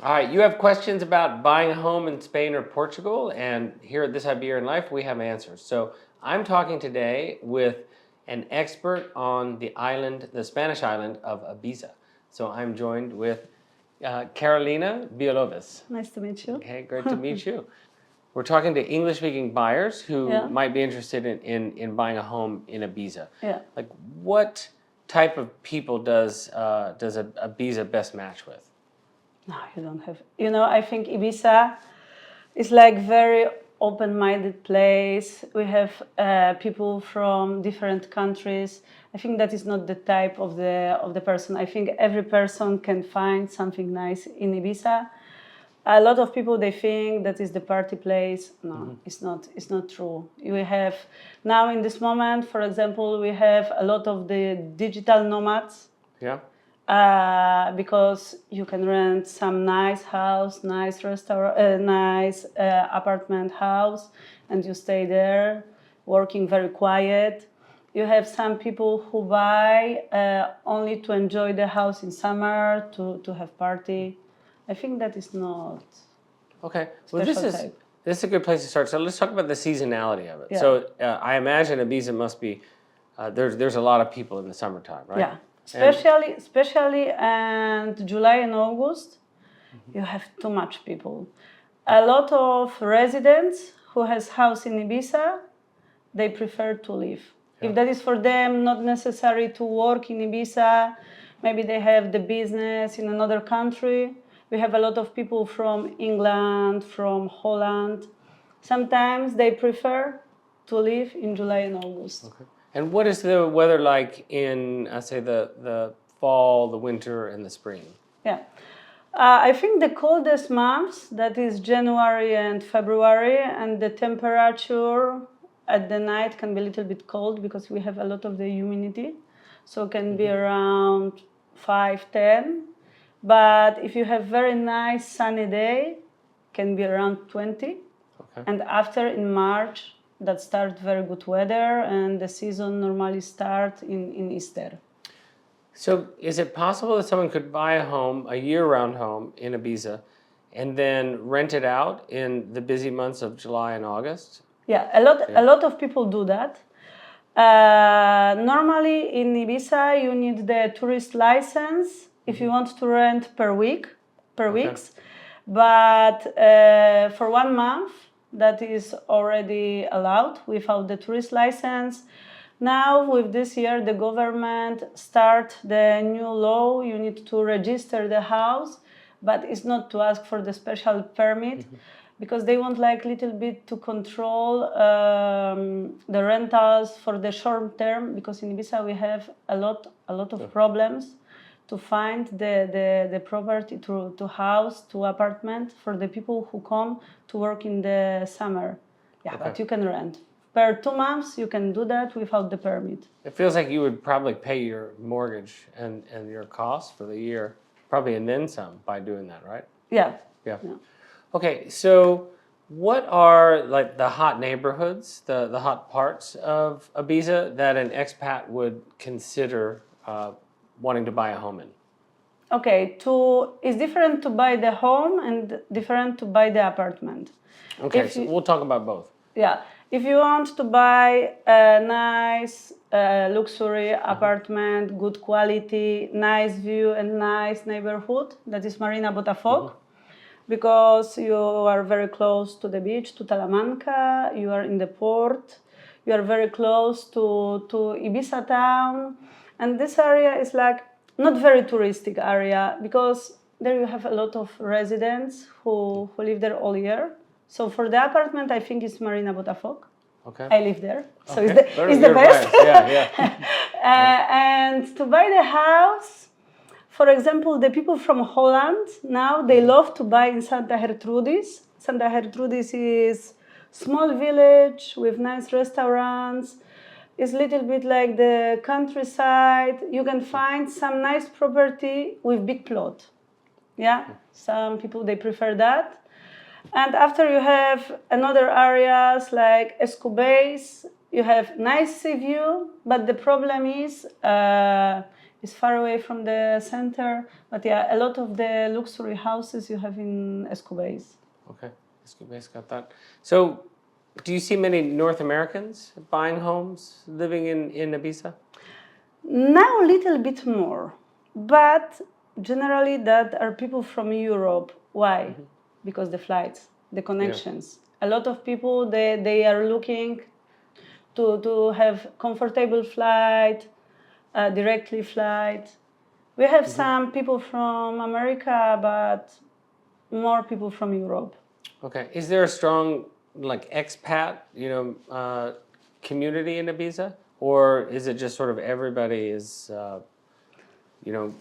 All right, you have questions about buying a home in Spain or Portugal, and here at This Iberian Life, we have answers. So I'm talking today with an expert on the island, the Spanish island of Ibiza. So I'm joined with Karolina Bialowas. Nice to meet you. Okay, great to meet you. We're talking to English-speaking buyers who might be interested in buying a home in Ibiza. Yeah. Like, what type of people does Ibiza best match with? No, you don't have. I think Ibiza is like very open-minded place. We have people from different countries. I think that is not the type of the person. I think every person can find something nice in Ibiza. A lot of people, they think that is the party place. No, it's not. It's not true. We have now in this moment, for example, we have a lot of the digital nomads. Yeah. Because you can rent some nice house, nice restaurant, nice apartment house, and you stay there, working very quiet. You have some people who buy only to enjoy the house in summer, to have party. I think that is not. Okay. Well, this is a good place to start. So let's talk about the seasonality of it. Yeah. So I imagine Ibiza must be there's a lot of people in the summertime, right? Yeah. Especially and July and August, you have too much people. A lot of residents who has house in Ibiza, they prefer to live. Yeah. If that is for them not necessary to work in Ibiza, maybe they have the business in another country. We have a lot of people from England, from Holland. Sometimes they prefer to live in July and August. Okay. And what is the weather like in, say, the fall, the winter, and the spring? Yeah. I think the coldest months, that is January and February, and the temperature at the night can be a little bit cold because we have a lot of the humidity. So it can be around 5, 10. But if you have very nice sunny day, can be around 20. Okay. And after in March, that starts very good weather, and the season normally starts in Easter. So is it possible that someone could buy a home, a year-round home in Ibiza, and then rent it out in the busy months of July and August? Yeah, a lot of people do that. Normally in Ibiza, you need the tourist license if you want to rent per weeks. But for 1 month, that is already allowed without the tourist license. Now, with this year, the government start the new law. You need to register the house, but it's not to ask for the special permit because they want like little bit to control the rentals for the short term. Because in Ibiza we have a lot of problems to find the property to house, to apartment for the people who come to work in the summer. Yeah, but you can rent. Per 2 months, you can do that without the permit. It feels like you would probably pay your mortgage and your costs for the year, probably and then some by doing that, right? Yeah. Yeah. Okay, so what are like the hot neighborhoods, the hot parts of Ibiza that an expat would consider wanting to buy a home in? Okay, it's different to buy the home and different to buy the apartment. Okay, so we'll talk about both. Yeah, if you want to buy a nice luxury apartment, good quality, nice view and nice neighborhood, that is Marina Botafogo, because you are very close to the beach, to Talamanca, you are in the port, you are very close to Ibiza town, and this area is like not very touristic area because there you have a lot of residents who live there all year. So for the apartment, I think it's Marina Botafogo. Okay. I live there, so okay. it's the best. Yeah. And to buy the house, for example, the people from Holland now they love to buy in Santa Gertrudis. Santa Gertrudis is small village with nice restaurants. It's a little bit like the countryside. You can find some nice property with big plot. Yeah, some people they prefer that. And after you have another areas like Escobais, you have nice sea view, but the problem is It's far away from the center, but yeah, a lot of the luxury houses you have in Escobais. Okay, Escapat's got that. So, do you see many North Americans buying homes, living in Ibiza? Now a little bit more, but generally that are people from Europe. Why? Because the flights, the connections. A lot of people they are looking to have comfortable flight, directly flight. We have some people from America, but more people from Europe. Okay, is there a strong like expat, community in Ibiza, or is it just sort of everybody is, No, kind of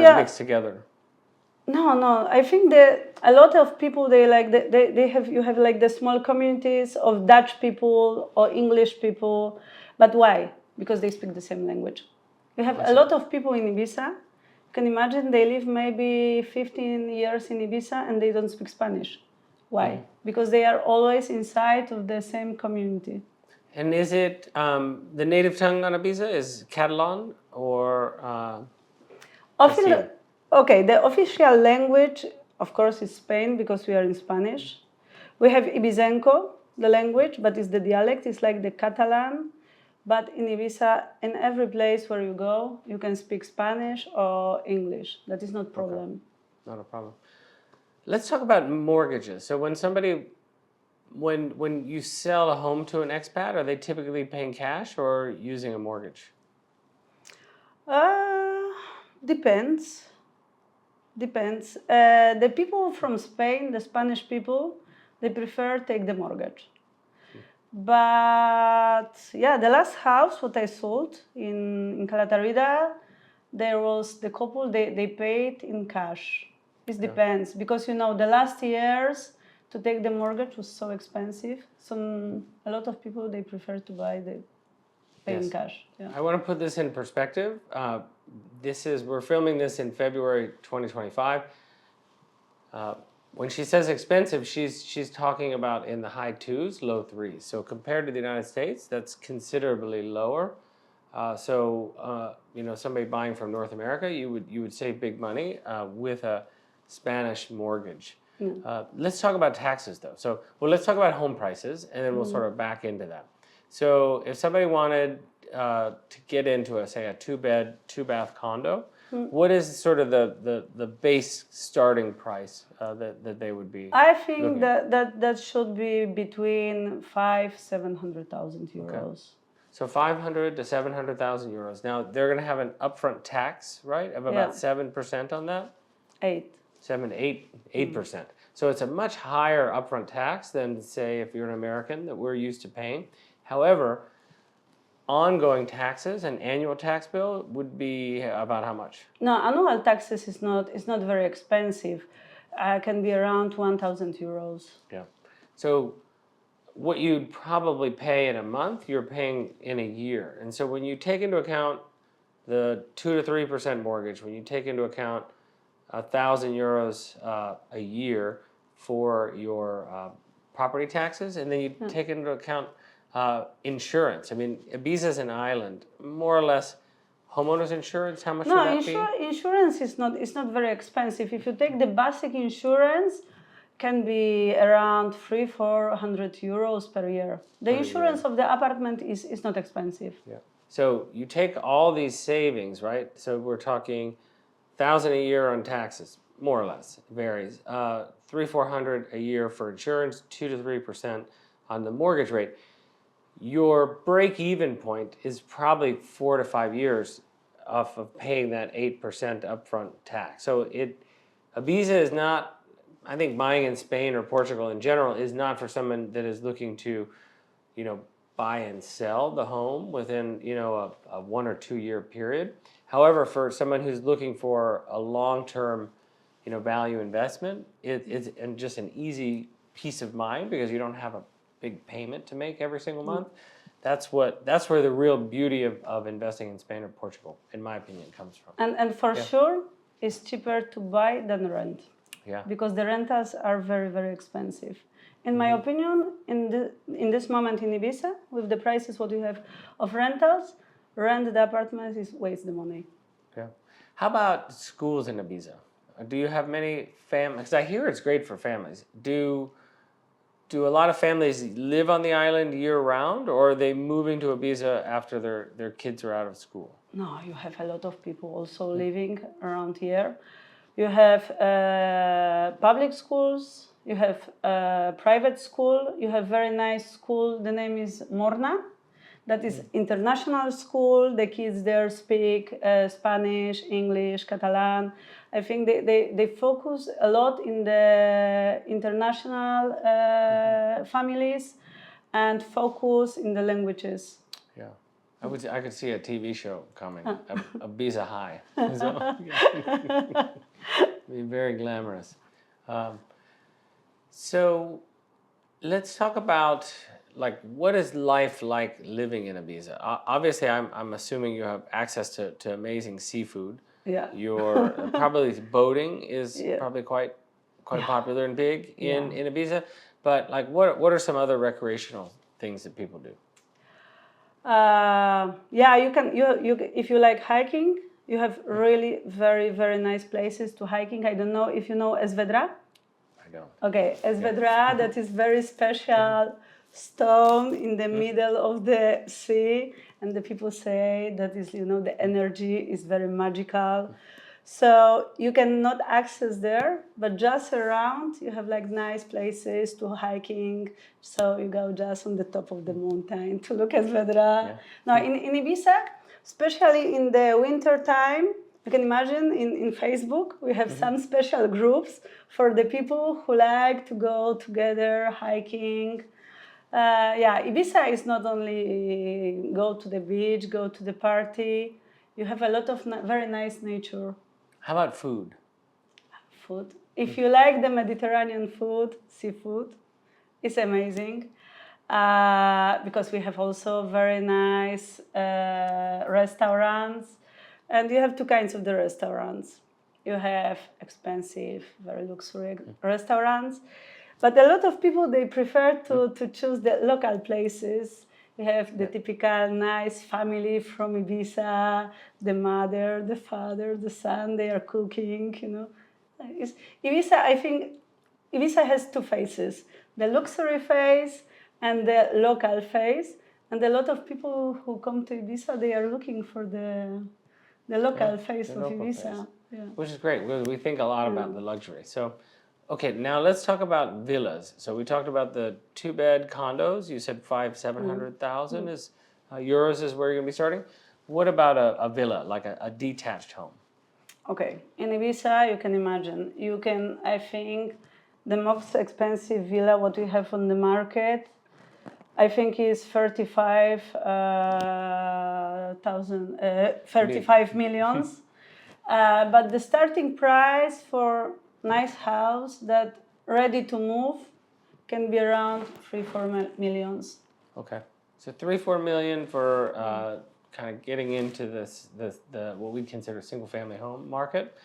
yeah, mixed together? no. I think that a lot of people they like they have you have like the small communities of Dutch people or English people, but why? Because they speak the same language. We have a lot of people in Ibiza. You can imagine they live maybe 15 years in Ibiza and they don't speak Spanish. Why? Because they are always inside of the same community. And is it the native tongue on Ibiza is Catalan or Castilian? Okay, the official language, of course, is Spain because we are in Spanish. We have Ibizenco, the language, but it's the dialect. It's like the Catalan. But in Ibiza, in every place where you go, you can speak Spanish or English. That is not a problem. Not a problem. Let's talk about mortgages. So when you sell a home to an expat, are they typically paying cash or using a mortgage? Depends. The people from Spain, the Spanish people, they prefer take the mortgage. But yeah, the last house what I sold in Calatarida, there was the couple they paid in cash. It depends because the last years to take the mortgage was so expensive. A lot of people they prefer to pay in cash. Yeah. I want to put this in perspective. We're filming this in February 2025. When she says expensive, she's talking about in the high twos, low threes. So compared to the United States, that's considerably lower. Somebody buying from North America, you would save big money with a Spanish mortgage. Let's talk about taxes though. Let's talk about home prices, and then we'll sort of back into that. So if somebody wanted to get into a 2-bed, 2-bath condo, what is sort of the base starting price that they would be? I think that should be between 700,000 euros. Okay. So 500 to 700,000 euros. Now they're going to have an upfront tax, right, of about 7% on that. 8%. So it's a much higher upfront tax than, say, if you're an American that we're used to paying. However, ongoing taxes and annual tax bill would be about how much? No, annual taxes is not very expensive. Can be around 1,000 euros. Yeah. So what you'd probably pay in a month, you're paying in a year. And so when you take into account the 2 to 3% mortgage, when you take into account 1,000 euros a year for your property taxes, and then you take into account insurance. I mean, Ibiza is an island, more or less. Homeowners insurance, how much would that be? Insurance is not very expensive. If you take the basic insurance, can be around 300-400 euros per year. The insurance of the apartment is not expensive. Yeah. So you take all these savings, right? So we're talking 1,000 a year on taxes, more or less. It varies. 300-400 a year for insurance, 2 to 3% on the mortgage rate. Your break-even point is probably 4 to 5 years off of paying that 8% upfront tax. So Ibiza is not, I think buying in Spain or Portugal in general is not for someone that is looking to, buy and sell the home within, a 1 or 2 year period. However, for someone who's looking for a long-term, value investment, it's just an easy peace of mind because you don't have a big payment to make every single month. That's where the real beauty of investing in Spain or Portugal, in my opinion, comes from. And for sure, it's cheaper to buy than rent. Yeah. Because the rentals are very, very expensive. In my opinion, in this moment in Ibiza, with the prices what you have of rentals, rent the apartment is waste the money. Yeah. How about schools in Ibiza? Do you have many families? Because I hear it's great for families. Do a lot of families live on the island year round, or are they moving to Ibiza after their kids are out of school? No, you have a lot of people also living around here. You have public schools, you have private school, you have very nice school, the name is Morna. That is international school. The kids there speak Spanish, English, Catalan. I think they focus a lot in the international families and focus in the languages. Yeah. I could see a TV show coming, Ibiza High. So, be very glamorous. So let's talk about like what is life like living in Ibiza? Obviously, I'm assuming you have access to amazing seafood. Yeah. Your probably boating is Yeah. probably quite popular and big in Ibiza. But like, what are some other recreational things that people do? Yeah, you can. You if you like hiking, you have really very nice places to hiking. I don't know if you know Esvedra. I don't. Okay, Esvedra, that is very special stone in the middle of the sea, and the people say that is, the energy is very magical. So you cannot access there, but just around you have like nice places to hiking. So you go just on the top of the mountain to look at Vedra. Yeah. Now in Ibiza, especially in the winter time, you can imagine in Facebook we have some special groups for the people who like to go together hiking. Ibiza is not only go to the beach, go to the party. You have a lot of very nice nature. How about food? Food. If you like the Mediterranean food, seafood, it's amazing. Because we have also very nice restaurants. And you have two kinds of the restaurants. You have expensive, very luxury restaurants. But a lot of people, they prefer to choose the local places. You have the typical nice family from Ibiza, the mother, the father, the son, they are cooking, Ibiza, I think, Ibiza has two faces, the luxury face and the local face. And a lot of people who come to Ibiza, they are looking for the local face of Ibiza. Yeah. Which is great. We think a lot about the luxury. So, okay, now let's talk about villas. So we talked about the 2-bed condos. You said 700,000 is euros is where you're gonna be starting. What about a villa, like a detached home? Okay, in Ibiza, you can imagine. I think, the most expensive villa what we have on the market, I think is 35 millions. But the starting price for nice house that ready to move can be around 3-4 millions. Okay, so 3-4 million for kind of getting into the what we consider single family home market,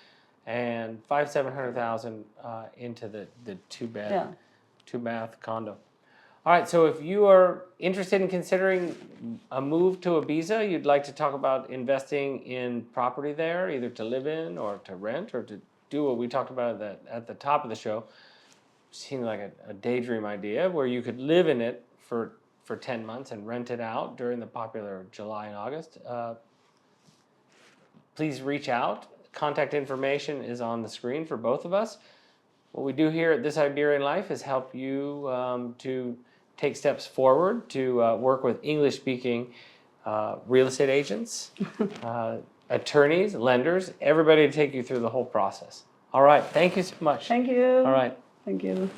and 500,000-700,000 into the 2-bath condo. All right, so if you are interested in considering a move to Ibiza, you'd like to talk about investing in property there, either to live in or to rent or to do what we talked about at the top of the show. Seemed like a daydream idea where you could live in it for 10 months and rent it out during the popular July and August. Please reach out. Contact information is on the screen for both of us. What we do here at This Iberian Life is help you to take steps forward to work with English-speaking real estate agents, attorneys, lenders, everybody to take you through the whole process. All right, thank you so much. Thank you. All right. Thank you.